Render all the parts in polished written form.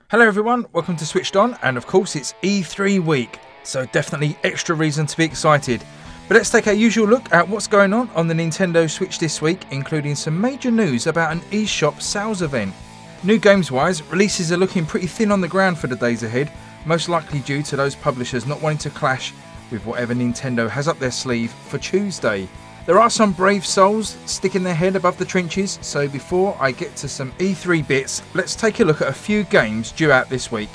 Hello everyone, welcome to SwitchedOn, and of course it's E3 week, so definitely extra reason to be excited. But let's take our usual look at what's going on the Nintendo Switch this week, including some major news about an eShop sales event. New games wise, releases are looking pretty thin on the ground for the days ahead, most likely due to those publishers not wanting to clash with whatever Nintendo has up their sleeve for Tuesday. There are some brave souls sticking their head above the trenches, so before I get to some E3 bits, let's take a look at a few games due out this week.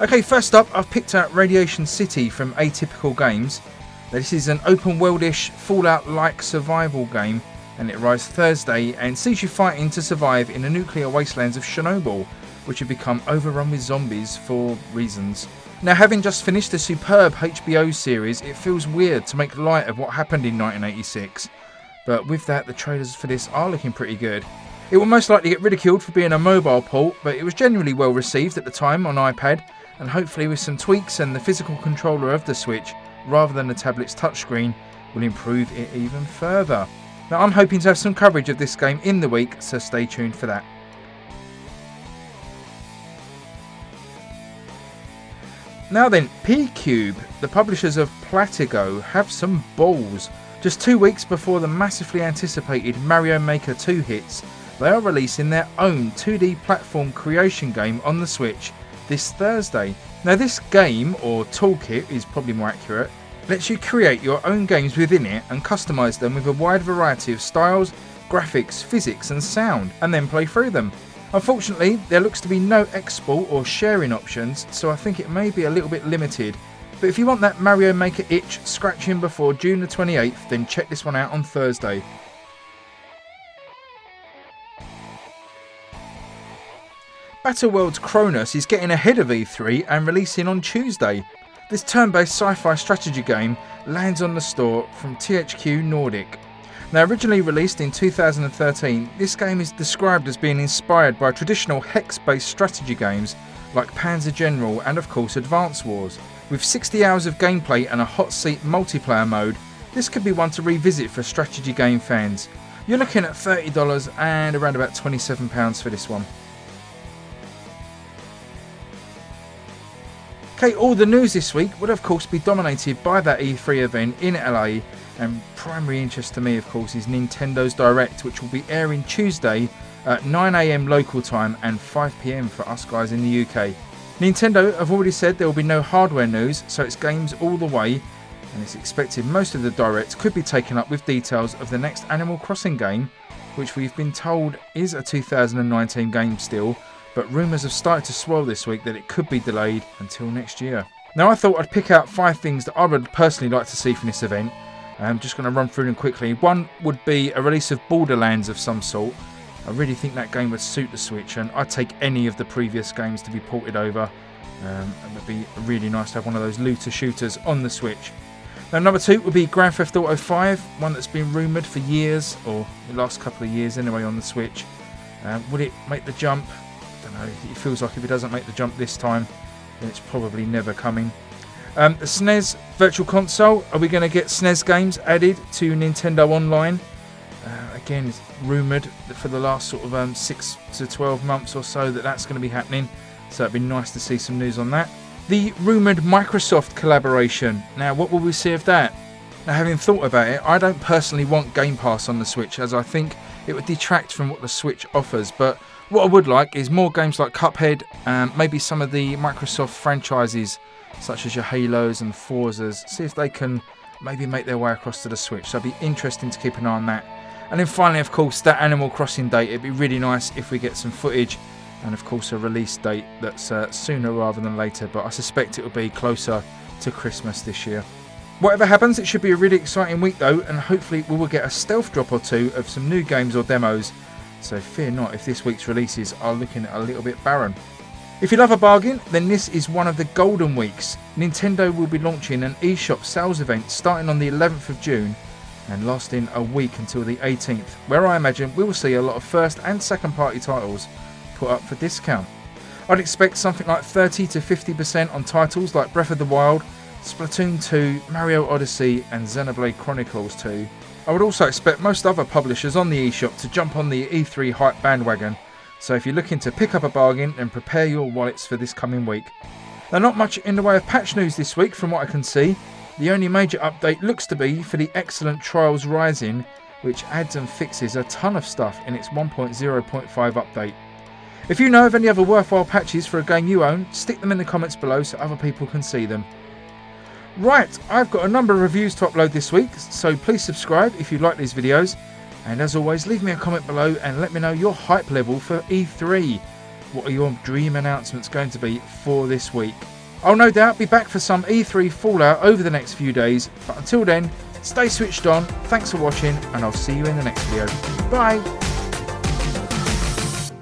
Okay, first up, I've picked out Radiation City from Atypical Games. This is an open world-ish Fallout-like survival game, and it arrives Thursday and sees you fighting to survive in the nuclear wastelands of Chernobyl, which have become overrun with zombies for reasons. Now, having just finished a superb HBO series, it feels weird to make light of what happened in 1986. But with that, the trailers for this are looking pretty good. It will most likely get ridiculed for being a mobile port, but it was genuinely well received at the time on iPad, and hopefully with some tweaks and the physical controller of the Switch, rather than the tablet's touchscreen, will improve it even further. Now, I'm hoping to have some coverage of this game in the week, so stay tuned for that. Now then, P-Cube, the publishers of Platago, have some balls. Just 2 weeks before the massively anticipated Mario Maker 2 hits, they are releasing their own 2D platform creation game on the Switch this Thursday. Now this game, or toolkit is probably more accurate, lets you create your own games within it and customise them with a wide variety of styles, graphics, physics and sound, and then play through them. Unfortunately, there looks to be no export or sharing options, so I think it may be a little bit limited. But if you want that Mario Maker itch scratching before June the 28th, then check this one out on Thursday. Battleworld's Kronos is getting ahead of E3 and releasing on Tuesday. This turn-based sci-fi strategy game lands on the store from THQ Nordic. Now, originally released in 2013, this game is described as being inspired by traditional hex-based strategy games like Panzer General and of course Advance Wars. With 60 hours of gameplay and a hot seat multiplayer mode, this could be one to revisit for strategy game fans. You're looking at $30 and around about £27 for this one. Okay, all the news this week would of course be dominated by that E3 event in LA, and primary interest to me of course is Nintendo's Direct, which will be airing Tuesday at 9 AM local time and 5 PM for us guys in the UK. Nintendo have already said there will be no hardware news, so it's games all the way, and it's expected most of the Direct could be taken up with details of the next Animal Crossing game, which we've been told is a 2019 game still, but rumours have started to swirl this week that it could be delayed until next year. Now, I thought I'd pick out 5 things that I would personally like to see from this event. I'm just going to run through them quickly. One would be a release of Borderlands of some sort. I really think that game would suit the Switch, and I'd take any of the previous games to be ported over. It would be really nice to have one of those looter shooters on the Switch. Now, number 2 would be Grand Theft Auto 5, one that's been rumoured for years, or the last couple of years anyway, on the Switch. Would it make the jump? I don't know. It feels like if it doesn't make the jump this time, then it's probably never coming. The SNES Virtual Console, are we going to get SNES games added to Nintendo Online? Again, it's rumoured for the last sort of 6 to 12 months or so that that's going to be happening, so it'd be nice to see some news on that. The rumoured Microsoft collaboration, now what will we see of that? Now, having thought about it, I don't personally want Game Pass on the Switch, as I think it would detract from what the Switch offers, but what I would like is more games like Cuphead, maybe some of the Microsoft franchises such as your Halos and Forzas, see if they can maybe make their way across to the Switch. So it'd be interesting to keep an eye on that. And then finally, of course, that Animal Crossing date. It'd be really nice if we get some footage and of course a release date that's sooner rather than later, but I suspect it will be closer to Christmas this year. Whatever happens, it should be a really exciting week though, and hopefully we will get a stealth drop or two of some new games or demos, so fear not if this week's releases are looking a little bit barren. If you love a bargain, then this is one of the golden weeks. Nintendo will be launching an eShop sales event starting on the 11th of June and lasting a week until the 18th, where I imagine we will see a lot of first and second party titles put up for discount. I'd expect something like 30 to 50% on titles like Breath of the Wild, Splatoon 2, Mario Odyssey and Xenoblade Chronicles 2. I would also expect most other publishers on the eShop to jump on the E3 hype bandwagon, So if you're looking to pick up a bargain, then prepare your wallets for this coming week. Now, not much in the way of patch news this week from what I can see. The only major update looks to be for the excellent Trials Rising, which adds and fixes a ton of stuff in its 1.0.5 update. If you know of any other worthwhile patches for a game you own, stick them in the comments below so other people can see them. Right, I've got a number of reviews to upload this week, so please subscribe if you like these videos. And as always, leave me a comment below and let me know your hype level for E3. What are your dream announcements going to be for this week? I'll no doubt be back for some E3 fallout over the next few days, but until then, stay switched on, thanks for watching, and I'll see you in the next video. Bye!